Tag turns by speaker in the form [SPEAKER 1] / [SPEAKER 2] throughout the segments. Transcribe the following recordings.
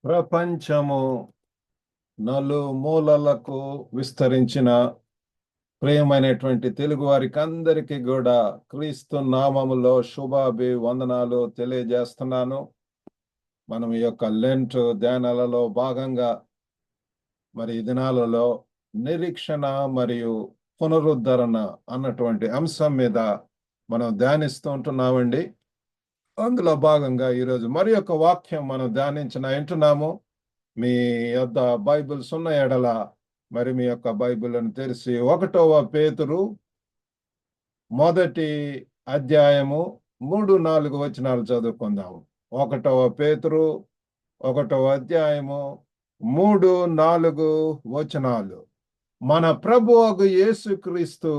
[SPEAKER 1] ప్రపంచము నలుమూలలకు విస్తరించిన ప్రియమైనటువంటి తెలుగు వారికి అందరికీ కూడా క్రీస్తు నామములో శుభాభివందనాలు తెలియజేస్తున్నాను. మనం ఈ యొక్క లెంట్ ధ్యానాలలో భాగంగా ఈ దినాలలో నిరీక్షణ మరియు పునరుద్ధరణ అన్నటువంటి అంశం మీద మనం ధ్యానిస్తూ ఉంటున్నామండి. అందులో భాగంగా ఈరోజు మరి యొక్క వాక్యం మనం వింటున్నాము. మీ యొద్ద బైబిల్స్ ఉన్న ఎడల మీ యొక్క బైబిల్ని తెరిచి 1వ పేతురు 1వ అధ్యాయము 3-4 వచనాలు చదువుకుందాము. 1వ పేతురు 1వ అధ్యాయము 3-4 వచనాలు. మన ప్రభువు యేసుక్రీస్తు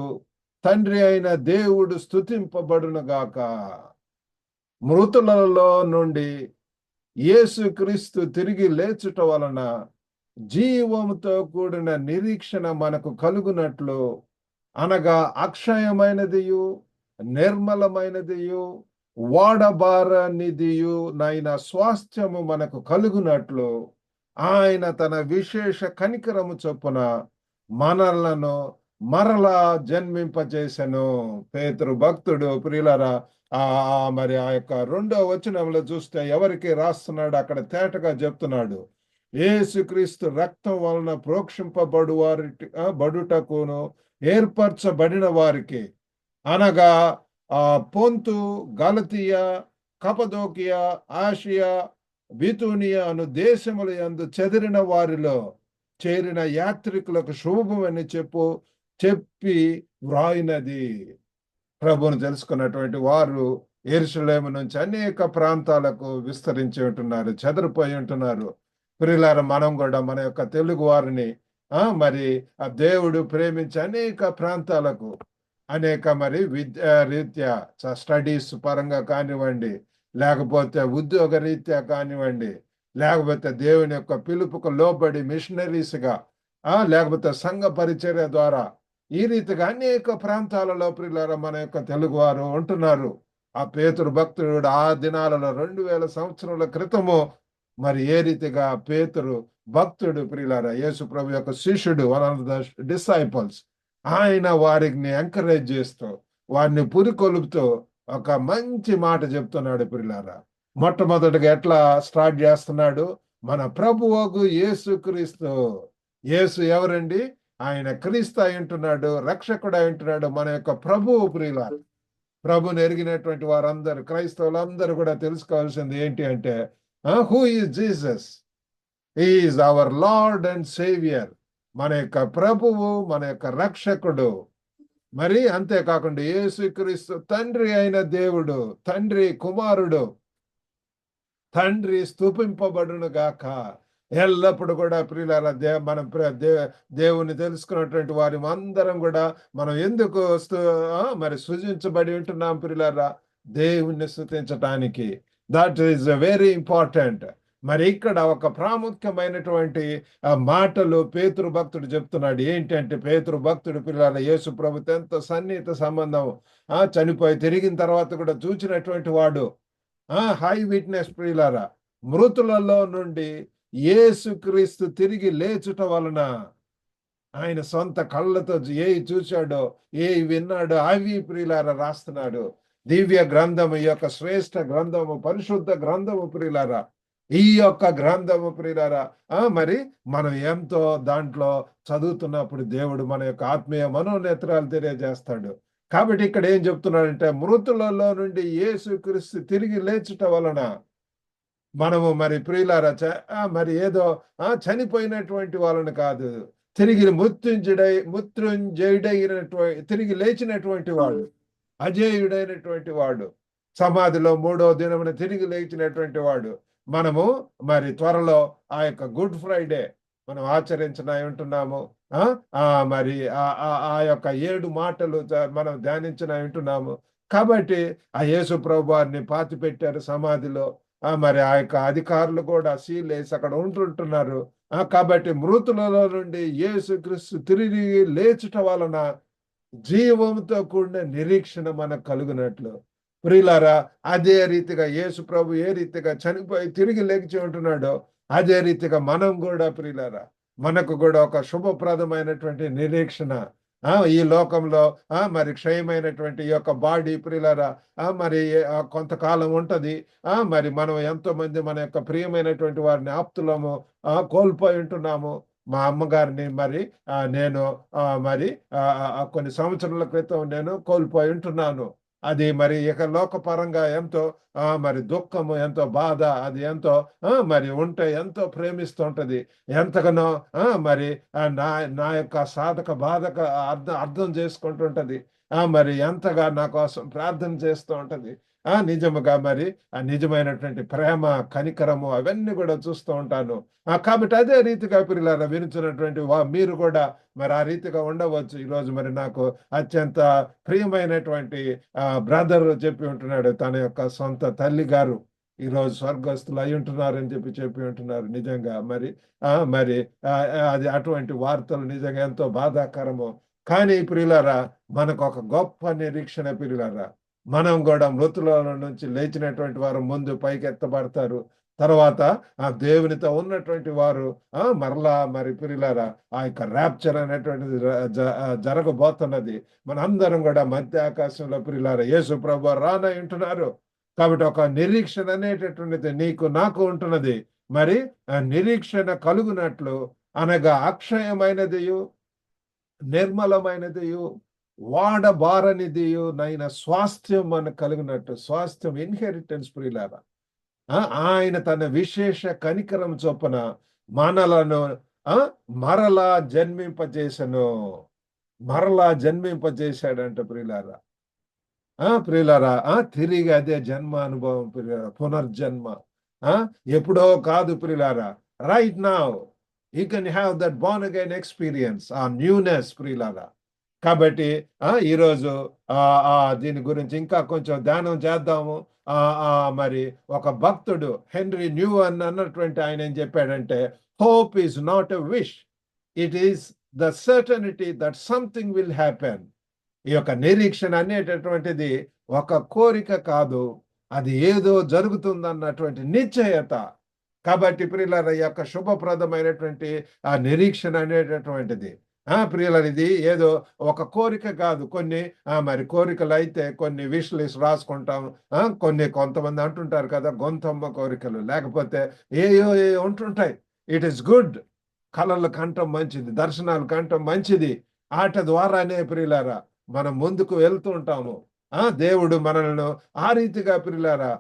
[SPEAKER 1] తండ్రి అయిన దేవుడు స్తుతింపబడునుగాక. మృతులలో నుండి యేసుక్రీస్తు తిరిగి లేచుట వలన జీవముతో కూడిన నిరీక్షణ మనకు కలుగునట్లు, అనగా అక్షయమైనదియు నిర్మలమైనదియు వాడబారనిదియు నైన స్వాస్థ్యము మనకు కలుగునట్లు ఆయన తన విశేష కనికరము చొప్పున మనలను మరలా జన్మింపజేసెను. పేతురు భక్తుడు ప్రియులరా ఆ యొక్క 2వ వచనంలో చూస్తే ఎవరికి రాస్తున్నాడు అక్కడ తేటగా చెప్తున్నాడు. యేసుక్రీస్తు రక్తం వలన ప్రోక్షింపబడు బడుటకును ఏర్పరచబడిన వారికి, అనగా పొంతు, గలతీయ, కపదోకియా, ఆసియా, బితూనియా అను దేశముల యందు చెదిరిన వారిలో చేరిన యాత్రికులకు శుభమని చెప్పి వ్రాయినది. ప్రభువును తెలుసుకున్నటువంటి వారు యెరూషలేము నుంచి అనేక ప్రాంతాలకు విస్తరించి ఉంటున్నారు, చెదరిపోయి ఉంటున్నారు. ప్రియులారా, మనం కూడా మన యొక్క తెలుగు వారిని ఆ దేవుడు ప్రేమించి అనేక ప్రాంతాలకు అనేక విద్యా రీత్యా స్టడీస్ పరంగా కానివ్వండి, లేకపోతే ఉద్యోగ రీత్యా కానివ్వండి, లేకపోతే దేవుని యొక్క పిలుపుకు లోబడి మిషనరీస్గా, లేకపోతే సంఘ పరిచర్య ద్వారా ఈ రీతిగా అనేక ప్రాంతాలలో ప్రియులారా మన యొక్క తెలుగు వారు ఉంటున్నారు. ఆ పేతురు భక్తుడు ఆ దినాలలో 2000 సంవత్సరాల క్రితము ఏ రీతిగా పేతురు భక్తుడు ప్రియులారా యేసు ప్రభు యొక్క శిష్యుడు, వన్ ఆఫ్ ద డిసైపుల్స్, ఆయన వారిని ఎంకరేజ్ చేస్తూ వారిని పురికొలుపుతూ ఒక మంచి మాట చెప్తున్నాడు. ప్రియులారా, మొట్టమొదటిగా ఎట్లా స్టార్ట్ చేస్తున్నాడు? మన ప్రభువగు యేసుక్రీస్తు. యేసు ఎవరండి? ఆయన క్రీస్తు అయి ఉంటున్నాడు, రక్షకుడు అయి ఉంటున్నాడు, మన యొక్క ప్రభువు. ప్రియులారా, ప్రభుని ఎరిగినటువంటి వారందరూ, క్రైస్తవులందరూ కూడా తెలుసుకోవాల్సింది ఏంటి అంటే, who is Jesus? He is our Lord and saviour. మన యొక్క ప్రభువు, మన యొక్క రక్షకుడు. అంతేకాకుండా యేసుక్రీస్తు తండ్రి అయిన దేవుడు, తండ్రి కుమారుడు. తండ్రి స్తుతింపబడును గాక. ఎల్లప్పుడు కూడా ప్రియులారా మనం దేవుని తెలుసుకున్నటువంటి వారి అందరం కూడా మనం ఎందుకు సృజించబడి ఉంటున్నాం ప్రియులారా? దేవుణ్ణి స్తుతించటానికి. That is very important. ఇక్కడ ఒక ప్రాముఖ్యమైనటువంటి మాటలు పేతురు భక్తుడు చెప్తున్నాడు. ఏంటంటే, పేతురు భక్తుడు ప్రియులారా యేసు ప్రభుతో ఎంతో సన్నిహిత సంబంధం, చనిపోయి తిరిగిన తర్వాత కూడా చూచినటువంటి వాడు, హై విట్నెస్ ప్రియులారా. మృతులలో నుండి యేసుక్రీస్తు తిరిగి లేచుట వలన ఆయన సొంత కళ్ళతో ఏవి చూశాడో, ఏవి విన్నాడో అవి ప్రియులారా రాస్తున్నాడు. దివ్య గ్రంథము, ఈ యొక్క శ్రేష్ఠ గ్రంథము, పరిశుద్ధ గ్రంథము ప్రియులారా. ఈ యొక్క గ్రంథము ప్రియులారా మనం ఎంతో దాంట్లో చదువుతున్నప్పుడు దేవుడు మన యొక్క ఆత్మీయ మనోనేత్రాలు తెలియజేస్తాడు. కాబట్టి ఇక్కడ ఏం చెప్తున్నాడంటే, మృతులలో నుండి యేసుక్రీస్తు తిరిగి లేచుట వలన మనము ప్రియులారా ఏదో చనిపోయినటువంటి వాళ్ళని కాదు, తిరిగి మృత్యుంజయుడైనటువంటి, తిరిగి లేచినటువంటి వాడు, అజేయుడైనటువంటి వాడు, సమాధిలో 3వ దినమున తిరిగి లేచినటువంటి వాడు. మనము త్వరలో ఆ యొక్క గుడ్ ఫ్రైడే మనం ఆచరించనై ఉంటున్నాము. ఆ యొక్క 7 మాటలు మనం ధ్యానించనై ఉంటున్నాము. కాబట్టి ఆ యేసు ప్రభు వారిని పాతి పెట్టారు సమాధిలో. ఆ యొక్క అధికారులు కూడా సీలేసి అక్కడ ఉంటుంటున్నారు. కాబట్టి మృతులలో నుండి యేసుక్రీస్తు తిరిగి లేచుట వలన జీవంతో కూడిన నిరీక్షణ మనకు కలుగునట్లు. ప్రియులారా, అదే రీతిగా యేసు ప్రభు ఏ రీతిగా చనిపోయి తిరిగి లేచి ఉంటున్నాడో, అదే రీతిగా మనం కూడా ప్రియులారా, మనకు కూడా ఒక శుభప్రదమైనటువంటి నిరీక్షణ ఈ లోకంలో మరి క్షయమైనటువంటి ఈ యొక్క బాడీ ప్రియులారా మరి కొంతకాలం ఉంటది. మరి మనం ఎంతో మంది మన యొక్క ప్రియమైనటువంటి వారిని ఆప్తులము కోల్పోయి ఉంటున్నాము. మా అమ్మగారిని మరి నేను మరి కొన్ని సంవత్సరాల క్రితం నేను కోల్పోయి ఉంటున్నాను. అది మరి ఇక లోకపరంగా ఎంతో మరి దుఃఖము, ఎంతో బాధ, అది ఎంతో మరి ఉంటే ఎంతో ప్రేమిస్తూ ఉంటది. ఎంతగానో మరి నా నా యొక్క సాధక బాధక అర్థం చేసుకుంటుంటది. మరి ఎంతగా నా కోసం ప్రార్థన చేస్తూ ఉంటది. నిజముగా మరి నిజమైనటువంటి ప్రేమ, కనికరము అవన్నీ కూడా చూస్తూ ఉంటాను. కాబట్టి అదే రీతిగా ప్రియులారా వినుచున్నటువంటి మీరు కూడా మరి ఆ రీతిగా ఉండవచ్చు. ఈరోజు మరి నాకు అత్యంత ప్రియమైనటువంటి బ్రదర్ చెప్పి ఉంటున్నాడు, తన యొక్క సొంత తల్లి గారు ఈరోజు స్వర్గస్థులు అయి ఉంటున్నారని చెప్పి ఉంటున్నారు. నిజంగా మరి మరి అది అటువంటి వార్తలు నిజంగా ఎంతో బాధాకరము. కానీ ప్రియులారా మనకు ఒక గొప్ప నిరీక్షణ ప్రియులారా, మనం కూడా మృతుల నుంచి లేచినటువంటి వారు ముందు పైకెత్తబడతారు. తర్వాత ఆ దేవునితో ఉన్నటువంటి వారు మరలా మరి ప్రియులారా ఆ యొక్క ర్యాప్చర్ అనేటువంటిది జరగబోతున్నది. మనందరం కూడా మధ్య ఆకాశంలో ప్రియులారా యేసు ప్రభువు రానంటున్నారు. కాబట్టి ఒక నిరీక్షణ అనేటటువంటిది నీకు నాకు ఉంటున్నది. మరి ఆ నిరీక్షణ కలుగునట్లు అనగా అక్షయమైనదియు నిర్మలమైనదియు వాడబారనిదియు నైన స్వాస్థ్యం మనకు కలిగినట్టు, స్వాస్థ్యం ఇన్హెరిటెన్స్ ప్రియులారా ఆయన తన విశేష కనికరం చొప్పున మనలను మరలా జన్మింపజేసను. మరలా జన్మింపజేశాడంట ప్రియులారా. ప్రియులారా తిరిగి అదే జన్మ అనుభవం ప్రియులారా, పునర్జన్మ ఎప్పుడో కాదు ప్రియులారా, right now you can have that Born again experience, ఆ న్యూనెస్ ప్రియులారా. కాబట్టి ఈరోజు దీని గురించి ఇంకా కొంచెం ధ్యానం చేద్దాము. మరి ఒక భక్తుడు హెన్రీ న్యూమన్ అన్నటువంటి ఆయన ఏం చెప్పాడంటే, hope is not a wish, it is the certainty that something will happen. ఈ యొక్క నిరీక్షణ అనేటటువంటిది ఒక కోరిక కాదు, అది ఏదో జరుగుతుందన్నటువంటి నిశ్చయత. కాబట్టి ప్రియులారా ఈ యొక్క శుభప్రదమైనటువంటి ఆ నిరీక్షణ అనేటటువంటిది ప్రియులారా ఇది ఏదో ఒక కోరిక కాదు. కొన్ని మరి కోరికలు అయితే కొన్ని విష్ లిస్ట్ రాసుకుంటాం. కొంతమంది అంటుంటారు కదా గొంతమ్మ కోరికలు, లేకపోతే ఏయో ఉంటుంటాయి. ఇట్ ఈస్ గుడ్, కళలు కంటం మంచిది, దర్శనాలు కంటం మంచిది. ఆట ద్వారానే ప్రియులారా మనం ముందుకు వెళ్తూ ఉంటాము. దేవుడు మనలను ఆ రీతిగా ప్రియులారా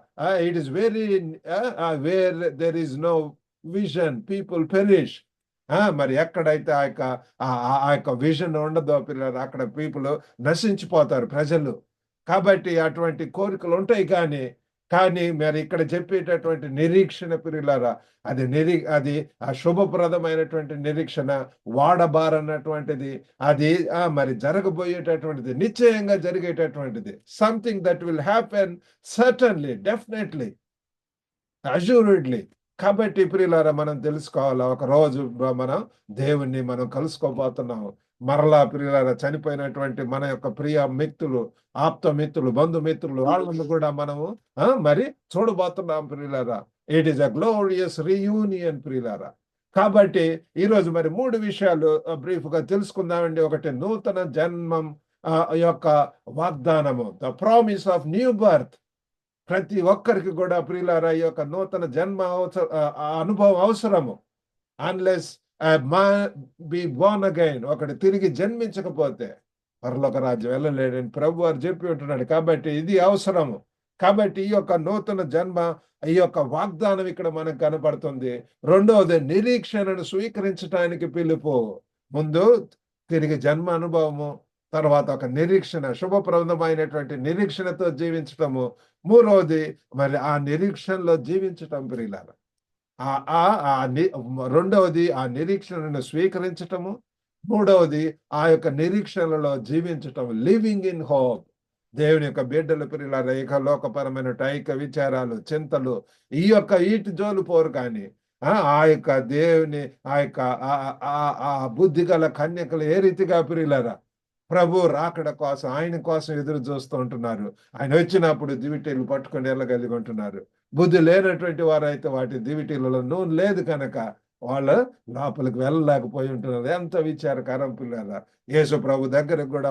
[SPEAKER 1] it is very where there is no vision people perish. మరి ఎక్కడైతే ఆ యొక్క విజన్ ఉండదో పిల్లలు అక్కడ పీపుల్ నశించిపోతారు, ప్రజలు. కాబట్టి అటువంటి కోరికలు ఉంటాయి. కానీ మరి ఇక్కడ చెప్పేటటువంటి నిరీక్షణ ప్రియులారా అది ఆ శుభప్రదమైనటువంటి నిరీక్షణ, వాడబారన్నటువంటిది, అది మరి జరగబోయేటటువంటిది, నిశ్చయంగా జరిగేటటువంటిది. Something that will happen certainly, definitely, assuredly. కాబట్టి ప్రియులారా మనం తెలుసుకోవాలా, ఒక రోజు మనం దేవుణ్ణి మనం కలుసుకోబోతున్నాము. మరలా ప్రియులారా చనిపోయినటువంటి మన యొక్క ప్రియ మిత్రులు, ఆప్త మిత్రులు, బంధుమిత్రులు వాళ్ళను కూడా మనము మరి చూడబోతున్నాం ప్రియులారా. It is a glorious reunion ప్రియులారా. కాబట్టి ఈరోజు మరి 3 విషయాలు బ్రీఫ్ గా తెలుసుకుందామండి. ఒకటి నూతన జన్మం యొక్క వాగ్దానము, the promise of new birth. ప్రతి ఒక్కరికి కూడా ప్రియులారా ఈ యొక్క నూతన జన్మ అనుభవం అవసరము. అన్లెస్ బి బోర్న్ అగైన్, ఒకటి తిరిగి జన్మించకపోతే పరలోక రాజ్యం వెళ్ళలేడని ప్రభు వారు చెప్పి ఉంటున్నాడు. కాబట్టి ఇది అవసరము. కాబట్టి ఈ యొక్క నూతన జన్మ, ఈ యొక్క వాగ్దానం ఇక్కడ మనకు కనపడుతుంది. రెండవది నిరీక్షణను స్వీకరించడానికి పిలుపు. ముందు తిరిగి జన్మ అనుభవము, తర్వాత ఒక నిరీక్షణ, శుభప్రదమైనటువంటి నిరీక్షణతో జీవించటము. మూడవది మరి ఆ నిరీక్షణలో జీవించటం ప్రియులారా. రెండవది ఆ నిరీక్షణను స్వీకరించటము, మూడవది ఆ యొక్క నిరీక్షణలో జీవించటం, లివింగ్ ఇన్ హోప్. దేవుని యొక్క బిడ్డలు ప్రియులారా ఇక లోకపరమైన ఐక విచారాలు, చింతలు ఈ యొక్క ఈటి జోలు పోరు. కానీ ఆ యొక్క దేవుని ఆ యొక్క ఆ బుద్ధి గల కన్యకలు ఏ రీతిగా ప్రియులారా ప్రభు రాకడ కోసం ఆయన కోసం ఎదురు చూస్తూ ఉంటున్నారు. ఆయన వచ్చినప్పుడు దివిటీలు పట్టుకొని వెళ్ళగలిగి ఉంటున్నారు. బుద్ధి లేనటువంటి వారైతే వాటి దివిటీలలో నూనె లేదు కనుక వాళ్ళు లోపలికి వెళ్ళలేకపోయి ఉంటున్నారు. ఎంత విచారకరం పిల్లల. యేసు ప్రభు దగ్గరకు కూడా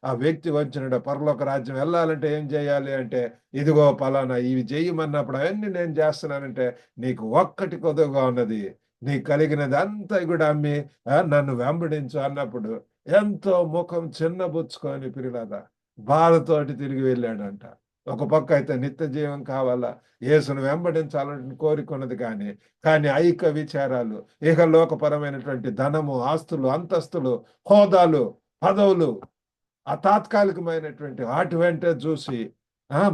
[SPEAKER 1] ఆ వ్యక్తి వచ్చినాడు. పరలోక రాజ్యం వెళ్ళాలంటే ఏం చేయాలి అంటే, ఇదిగో పలానా ఇవి చేయమన్నప్పుడు అవన్నీ నేను చేస్తున్నానంటే, నీకు ఒక్కటి కొదువుగా ఉన్నది. నీకు కలిగినది అంతా కూడా అమ్మి నన్ను వెంబడించు అన్నప్పుడు ఎంతో ముఖం చిన్నబుచ్చుకొని పిల్లలారా బాధతోటి తిరిగి వెళ్ళాడంట. ఒక పక్క అయితే నిత్య జీవం కావాలా, యేసును వెంబడించాలని కోరుకున్నది కానీ ఐక విచారాలు, ఇహలోకపరమైనటువంటి ధనము, ఆస్తులు, అంతస్తులు, హోదాలు, పదవులు, ఆ తాత్కాలికమైనటువంటి వాటి వెంటే చూసి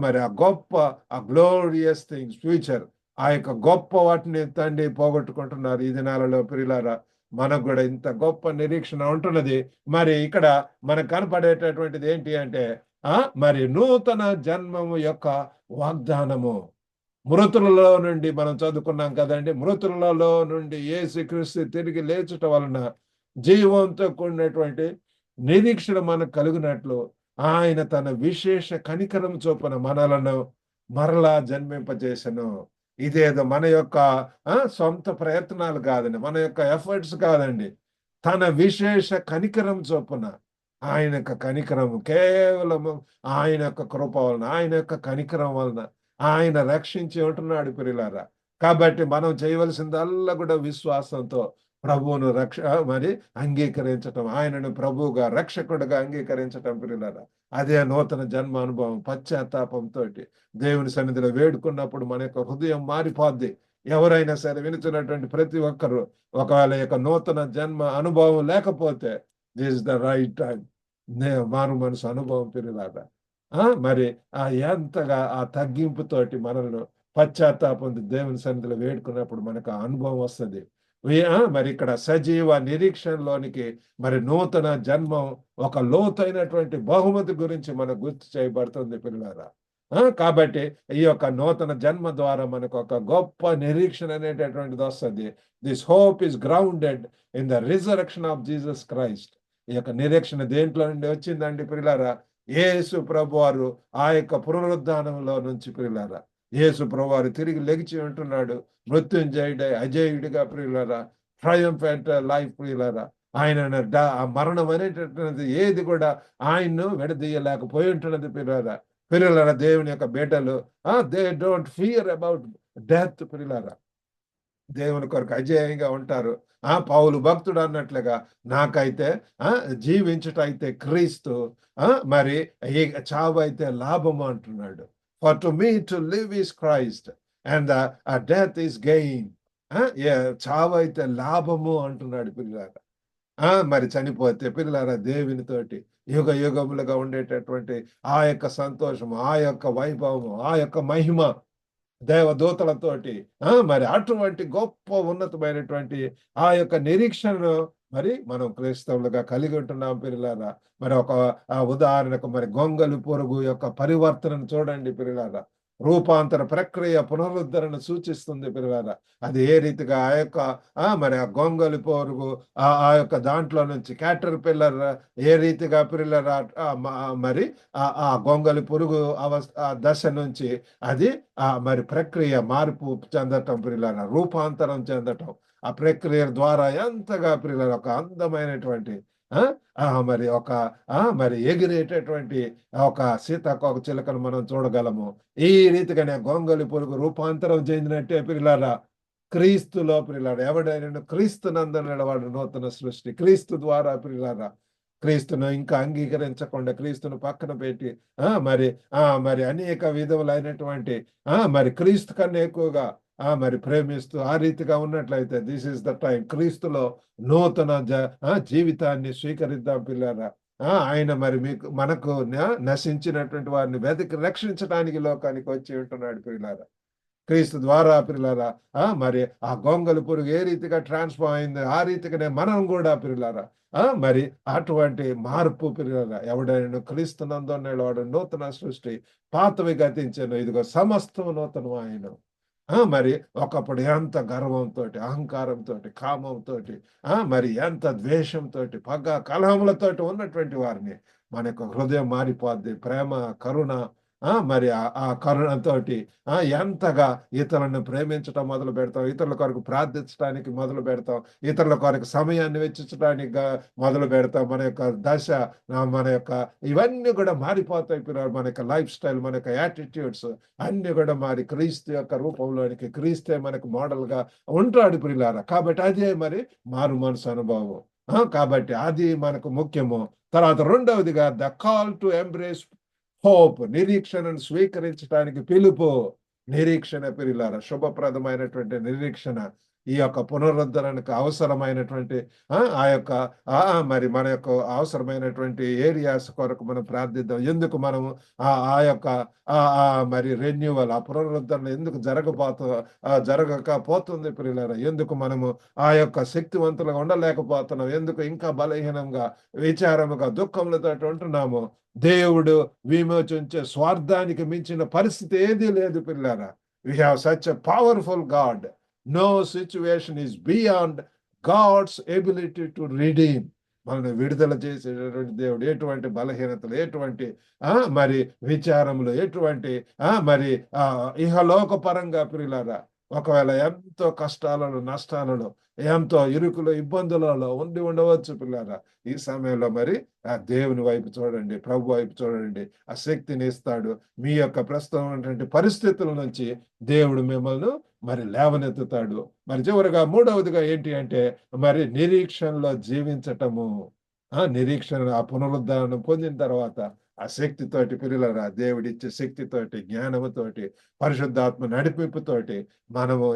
[SPEAKER 1] మరి ఆ గొప్ప ఆ గ్లోరియస్ థింగ్స్ ఫ్యూచర్ ఆ యొక్క గొప్ప వాటిని తండ్రి పోగొట్టుకుంటున్నారు ఈ దినాలలో ప్రియులారా. మనకు కూడా ఇంత గొప్ప నిరీక్షణ ఉంటున్నది. మరి ఇక్కడ మనకు కనపడేటటువంటిది ఏంటి అంటే మరి నూతన జన్మము యొక్క వాగ్దానము. మృతులలో నుండి మనం చదువుకున్నాం కదండి. మృతులలో నుండి యేసుక్రీస్తు తిరిగి లేచుట వలన జీవంతో కూడినటువంటి నిరీక్షణ మనకు కలిగినట్లు ఆయన తన విశేష కనికరం చొప్పున మనలను మరలా జన్మింపజేసెను. ఇదేదో మన యొక్క సొంత ప్రయత్నాలు కాదండి, మన యొక్క ఎఫర్ట్స్ కాదండి. తన విశేష కనికరం చొప్పున ఆయన యొక్క కనికరము కేవలము ఆయన యొక్క కృప వలన, ఆయన యొక్క కనికరం వలన ఆయన రక్షించి ఉంటున్నాడు ప్రియులారా. కాబట్టి మనం చేయవలసిందల్లా కూడా విశ్వాసంతో ప్రభువును మరి అంగీకరించటం, ఆయనను ప్రభువుగా రక్షకుడుగా అంగీకరించటం ప్రియులారా. అదే నూతన జన్మ అనుభవం. పశ్చాత్తాపంతో దేవుని సన్నిధిలో వేడుకున్నప్పుడు మన యొక్క హృదయం మారిపోద్ది. ఎవరైనా సరే వినుచున్నటువంటి ప్రతి ఒక్కరు ఒకవేళ యొక్క నూతన జన్మ అనుభవం లేకపోతే దిస్ ద రైట్ టైం మారు మనసు అనుభవం ప్రియులారా. మరి ఎంతగా ఆ తగ్గింపుతోటి మనల్ని పశ్చాత్తాపం దేవుని సన్నిధిలో వేడుకున్నప్పుడు మనకు ఆ అనుభవం వస్తుంది. మరి ఇక్కడ సజీవ నిరీక్షణలోనికి మరి నూతన జన్మం ఒక లోతైనటువంటి బహుమతి గురించి మనకు గుర్తు చేయబడుతుంది పిల్లలారా. కాబట్టి ఈ యొక్క నూతన జన్మ ద్వారా మనకు ఒక గొప్ప నిరీక్షణ అనేటటువంటిది వస్తుంది. This hope is grounded in the resurrection of Jesus Christ. ఈ యొక్క నిరీక్షణ దేంట్లో నుండి వచ్చిందండి ప్రియులారా? యేసు ప్రభువారు ఆ యొక్క పునరుద్ధానంలో నుంచి ప్రియులారా. యేసు ప్రభువారు తిరిగి లెగిచి ఉంటున్నాడు. మృత్యుంజయుడై అజేయుడిగా ప్రియులారా, ట్రయంఫెంట్ లైఫ్ ప్రియులారా. ఆయన మరణం అనేటటువంటిది ఏది కూడా ఆయన్ను విడదీయలేకపోయి ఉంటున్నది ప్రియులారా. ప్రియులారా, దేవుని యొక్క బిడ్డలు they don't fear about death ప్రియులారా. దేవుని కొరకు అజేయంగా ఉంటారు. పౌలు భక్తుడు అన్నట్లుగా నాకైతే జీవించుట అయితే క్రీస్తు, మరి ఈ చావు అయితే లాభము అంటున్నాడు. For to me to live is Christ and death is gain. చావు అయితే లాభము అంటున్నాడు పిల్లలారా. మరి చనిపోతే పిల్లలారా దేవునితోటి యుగ యుగములుగా ఉండేటటువంటి ఆ యొక్క సంతోషము, ఆ యొక్క వైభవము, ఆ యొక్క మహిమ దేవదూతలతోటి మరి అటువంటి గొప్ప ఉన్నతమైనటువంటి ఆ యొక్క నిరీక్షణను మరి మనం క్రైస్తవులుగా కలిగి ఉంటున్నాం పిల్లలారా. మరి ఒక ఉదాహరణకు మరి గొంగలి పురుగు యొక్క పరివర్తనను చూడండి పిల్లలారా. రూపాంతర ప్రక్రియ పునరుద్ధరణ సూచిస్తుంది పిల్లలారా. అది ఏ రీతిగా ఆ యొక్క మరి ఆ గొంగలి పురుగు ఆ యొక్క దాంట్లో నుంచి క్యాటర్ పిల్లర్ ఏ రీతిగా పిల్లరా మరి ఆ గొంగలి పురుగు దశ నుంచి అది మరి ప్రక్రియ మార్పు చెందటం ప్రియులారా, రూపాంతరం చెందటం, ఆ ప్రక్రియ ద్వారా ఎంతగా ప్రియులారా ఒక అందమైనటువంటి మరి ఒక మరి ఎగిరేటటువంటి ఒక సీతాకోక చిలుకను మనం చూడగలము. ఈ రీతిగానే గొంగలి పురుగు రూపాంతరం చెందినట్టే ప్రియులారా క్రీస్తులో ప్రియులారా. ఎవడైనా క్రీస్తు నందన వాడు నూతన సృష్టి. క్రీస్తు ద్వారా ప్రియులారా క్రీస్తును ఇంకా అంగీకరించకుండా క్రీస్తును పక్కన పెట్టి మరి మరి అనేక విధములైనటువంటి మరి క్రీస్తు కన్నా ఎక్కువగా మరి ప్రేమిస్తూ ఆ రీతిగా ఉన్నట్లయితే దిస్ ఇస్ ద టైం క్రీస్తులో నూతన జీవితాన్ని స్వీకరిద్దాం పిల్లరా. ఆయన మరి మనకు నశించినటువంటి వారిని వెతికి రక్షించడానికి లోకానికి వచ్చి ఉంటున్నాడు పిల్లరా. క్రీస్తు ద్వారా పిల్లలారా మరి ఆ గొంగలి పురుగు ఏ రీతిగా ట్రాన్స్ఫార్మ్ అయింది ఆ రీతిగానే మనం కూడా పిల్లలారా మరి అటువంటి మార్పు పిల్లలారా. ఎవడైనా క్రీస్తునందు వాడు నూతన సృష్టి, పాతవి గతించను, ఇదిగో సమస్తం నూతనం ఆయన. మరి ఒకప్పుడు ఎంత గర్వంతోటి, అహంకారంతోటి, కామంతోటి, మరి ఎంత ద్వేషంతోటి, పగ, కలహములతోటి ఉన్నటువంటి వారిని మన యొక్క హృదయం మారిపోద్ది. ప్రేమ, కరుణ, మరి ఆ కరుణతోటి ఎంతగా ఇతరులను ప్రేమించటం మొదలు పెడతాం, ఇతరుల కొరకు ప్రార్థించడానికి మొదలు పెడతాం, ఇతరుల కొరకు సమయాన్ని వెచ్చించడానికి మొదలు పెడతాం. మన యొక్క దశ, మన యొక్క ఇవన్నీ కూడా మారిపోతాయి పిల్లలు. మన యొక్క లైఫ్ స్టైల్, మన యొక్క యాటిట్యూడ్స్ అన్ని కూడా మారి క్రీస్తు యొక్క రూపంలోనికి, క్రీస్తే మనకు మోడల్ గా ఉంటాడు పిల్లారా. కాబట్టి అదే మరి మారు మనసు అనుభవం. కాబట్టి అది మనకు ముఖ్యము. తర్వాత రెండవదిగా the call to embrace hope, నిరీక్షణను స్వీకరించడానికి పిలుపు. నిరీక్షణ పిల్లారా, శుభప్రదమైనటువంటి నిరీక్షణ. ఈ యొక్క పునరుద్ధరణకు అవసరమైనటువంటి ఆ యొక్క మరి మన యొక్క అవసరమైనటువంటి ఏరియాస్ కొరకు మనం ప్రార్థిద్దాం. ఎందుకు మనము ఆ యొక్క మరి రెన్యువల్, ఆ పునరుద్ధరణ ఎందుకు జరగకపోతుంది పిల్లలారా? ఎందుకు మనము ఆ యొక్క శక్తివంతులుగా ఉండలేకపోతున్నాం? ఎందుకు ఇంకా బలహీనంగా, విచారముగా, దుఃఖములతో ఉంటున్నాము? దేవుడు విమోచించే స్వార్థానికి మించిన పరిస్థితి ఏదీ లేదు పిల్లారా. We have such a powerful God. No situation is beyond God's ability to redeem. మనల్ని విడుదల చేసేటటువంటి దేవుడు. ఎటువంటి బలహీనతలు, ఎటువంటి మరి విచారములు, ఎటువంటి మరి ఇహలోక పరంగా ప్రియులారా, ఒకవేళ ఎంతో కష్టాలలో, నష్టాలలో, ఎంతో ఇరుకులు, ఇబ్బందులలో ఉండవచ్చు పిల్లారా. ఈ సమయంలో మరి ఆ దేవుని వైపు చూడండి, ప్రభు వైపు చూడండి. ఆ శక్తిని ఇస్తాడు. మీ యొక్క ప్రస్తుతం ఉన్నటువంటి పరిస్థితుల నుంచి దేవుడు మిమ్మల్ని మరి లేవనెత్తుతాడు. మరి చివరిగా మూడవదిగా ఏంటి అంటే మరి నిరీక్షణలో జీవించటము. నిరీక్షణ, ఆ పునరుద్ధరణ పొందిన తర్వాత ఆ శక్తితోటి పిల్లలరా, దేవుడిచ్చే శక్తితోటి, జ్ఞానముతోటి, పరిశుద్ధాత్మ నడిపింపుతోటి మనము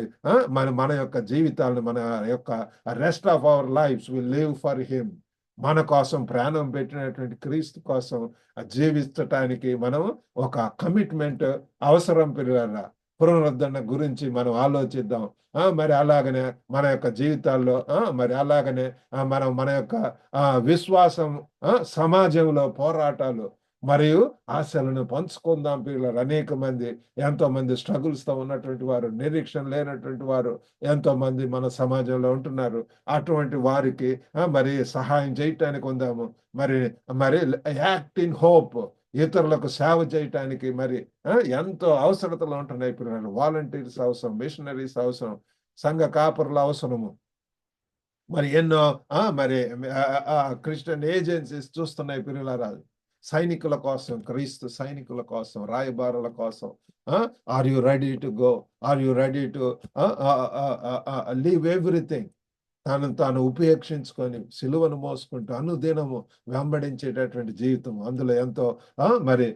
[SPEAKER 1] మన యొక్క జీవితాలను, మన యొక్క rest of our lives will live for him. మన కోసం ప్రాణం పెట్టినటువంటి క్రీస్తు కోసం జీవించటానికి మనం ఒక కమిట్మెంట్ అవసరం పిల్లలరా. పునరుద్ధరణ గురించి మనం ఆలోచిద్దాం. మరి అలాగనే మన యొక్క జీవితాల్లో మరి అలాగనే మన యొక్క విశ్వాసం, సమాజంలో పోరాటాలు మరియు ఆశలను పంచుకుందాం పిల్లలు. అనేక మంది, ఎంతో మంది స్ట్రగుల్స్ తో ఉన్నటువంటి వారు, నిరీక్షణ లేనటువంటి వారు ఎంతో మంది మన సమాజంలో ఉంటున్నారు. అటువంటి వారికి మరి సహాయం చేయటానికి ఉందాము. మరి మరి యాక్ట్ ఇన్ హోప్, ఇతరులకు సేవ చేయటానికి మరి ఎంతో అవసరతలు ఉంటున్నాయి పిల్లలు. వాలంటీర్స్ అవసరం, మిషనరీస్ అవసరం, సంఘ కాపరుల అవసరము. మరి ఎన్నో మరి క్రిస్టియన్ ఏజెన్సీస్ చూస్తున్నాయి పిల్లలారా. సైనికుల కోసం, క్రీస్తు సైనికుల కోసం, రాయబారుల కోసం. Are you ready to go? Are you ready to leave everything? తాను ఉపేక్షించుకొని సిలువను మోసుకుంటూ అనుదినము వెంబడించేటటువంటి జీవితం. అందులో ఎంతో మరి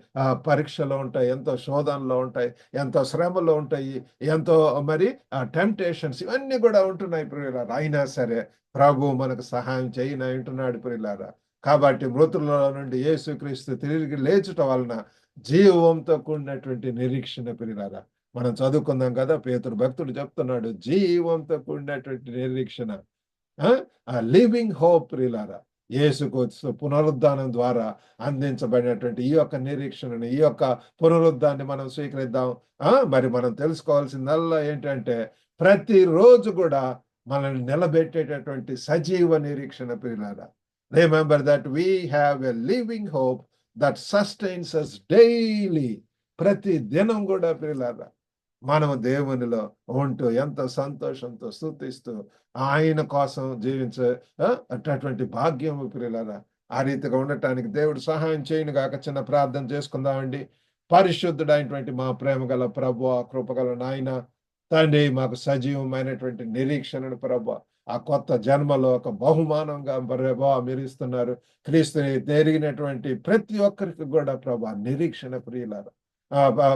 [SPEAKER 1] పరీక్షలు ఉంటాయి, ఎంతో శోధనలు ఉంటాయి, ఎంతో శ్రమలు ఉంటాయి, ఎంతో మరి టెంప్టేషన్స్ ఇవన్నీ కూడా ఉంటున్నాయి ప్రియులారా. అయినా సరే ప్రభు మనకు సహాయం చేయని అంటున్నాడు ప్రియులారా. కాబట్టి మృతుల నుండి యేసుక్రీస్తు తిరిగి లేచుట వలన జీవంతో కూడినటువంటి నిరీక్షణ ప్రియులారా. మనం చదువుకుందాం కదా, పేతురు భక్తుడు చెప్తున్నాడు, జీవంతో కూడినటువంటి నిరీక్షణ, లివింగ్ హోప్ ప్రియులారా. యేసుకు పునరుద్ధానం ద్వారా అందించబడినటువంటి ఈ యొక్క నిరీక్షణను, ఈ యొక్క పునరుద్ధాన్ని మనం స్వీకరిద్దాం. మరి మనం తెలుసుకోవాల్సిందల్లా ఏంటంటే ప్రతిరోజు కూడా మనల్ని నిలబెట్టేటటువంటి సజీవ నిరీక్షణ ప్రియులారా. Remember that we have a living hope that sustains us daily. ప్రతి దినం కూడా ప్రియులారా మనము దేవునిలో ఉంటూ ఎంతో సంతోషంతో స్తుతిస్తూ ఆయన కోసం జీవించే అటువంటి భాగ్యం ప్రియులారా. ఆ రీతిగా ఉండటానికి దేవుడు సహాయం చేయను గాక. చిన్న ప్రార్థన చేసుకుందామండి. పరిశుద్ధుడైనటువంటి మా ప్రేమ గల ప్రభువా, కృపగల నాయన తండ్రి, మాకు సజీవమైనటువంటి నిరీక్షణను ప్రభా, ఆ కొత్త జన్మలో ఒక బహుమానంగా ప్రభా మీరు ఇస్తున్నారు. క్రీస్తుని ఎరిగినటువంటి ప్రతి ఒక్కరికి కూడా ప్రభా నిరీక్షణ ప్రియులారా.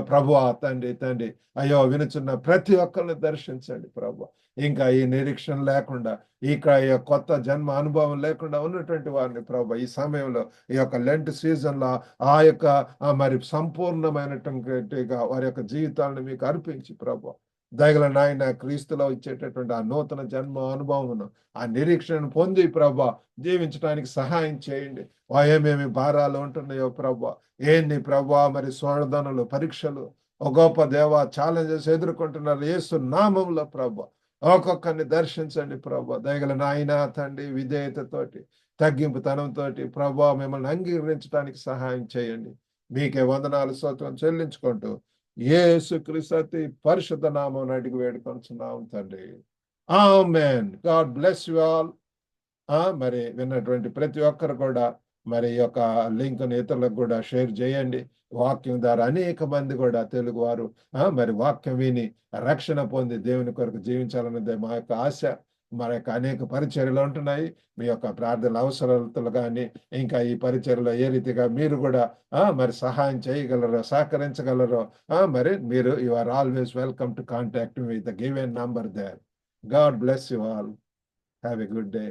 [SPEAKER 1] ప్రభువా తండ్రి, అయ్యో వినుచున్న ప్రతి ఒక్కరిని దర్శించండి ప్రభు. ఇంకా ఈ నిరీక్షణ లేకుండా, ఇక ఈ కొత్త జన్మ అనుభవం లేకుండా ఉన్నటువంటి వారిని ప్రభు ఈ సమయంలో, ఈ యొక్క లెంట్ సీజన్ లో ఆ యొక్క మరి సంపూర్ణమైనటువంటిగా వారి యొక్క జీవితాలను మీకు అర్పించి ప్రభు, దయగల నాయన క్రీస్తులో ఇచ్చేటటువంటి ఆ నూతన జన్మ అనుభవమును, ఆ నిరీక్షణను పొంది ప్రభా జీవించడానికి సహాయం చేయండి. ఏమేమి భారాలు ఉంటున్నాయో ప్రభా, ఏంది ప్రభా మరి శోధనలు, పరీక్షలు, ఓ గొప్ప దేవ, ఛాలెంజెస్ ఎదుర్కొంటున్నారు యేసు నామంలో ప్రభు. ఒక్కొక్కరిని దర్శించండి ప్రభు. దయగల నాయన తండ్రి, విధేయతతోటి తగ్గింపుతనంతోటి ప్రభు మిమ్మల్ని అంగీకరించడానికి సహాయం చేయండి. మీకే వందనాలు స్తోత్రం చెల్లించుకుంటూ యేసుక్రీస్తు అతి పరిశుద్ధ నామం అడిగి వేడుకొనుచున్నాం తండ్రి. ఆమేన్. God bless you all. మరి విన్నటువంటి ప్రతి ఒక్కరు కూడా మరి ఈ యొక్క లింక్‌ని ఇతరులకు కూడా షేర్ చేయండి. వాక్యం ద్వారా అనేక మంది కూడా తెలుగు వారు మరి వాక్యం విని రక్షణ పొంది దేవుని కొరకు జీవించాలన్నదే మా యొక్క ఆశ. మరి యొక్క అనేక పరిచర్యలు ఉంటున్నాయి. మీ యొక్క ప్రార్థనల అవసరతలు గాని, ఇంకా ఈ పరిచర్యలో ఏ రీతిగా మీరు కూడా మరి సహాయం చేయగలరో, సహకరించగలరో మరి మీరు you are always welcome to contact with the given number there. God bless you all. Have a good day.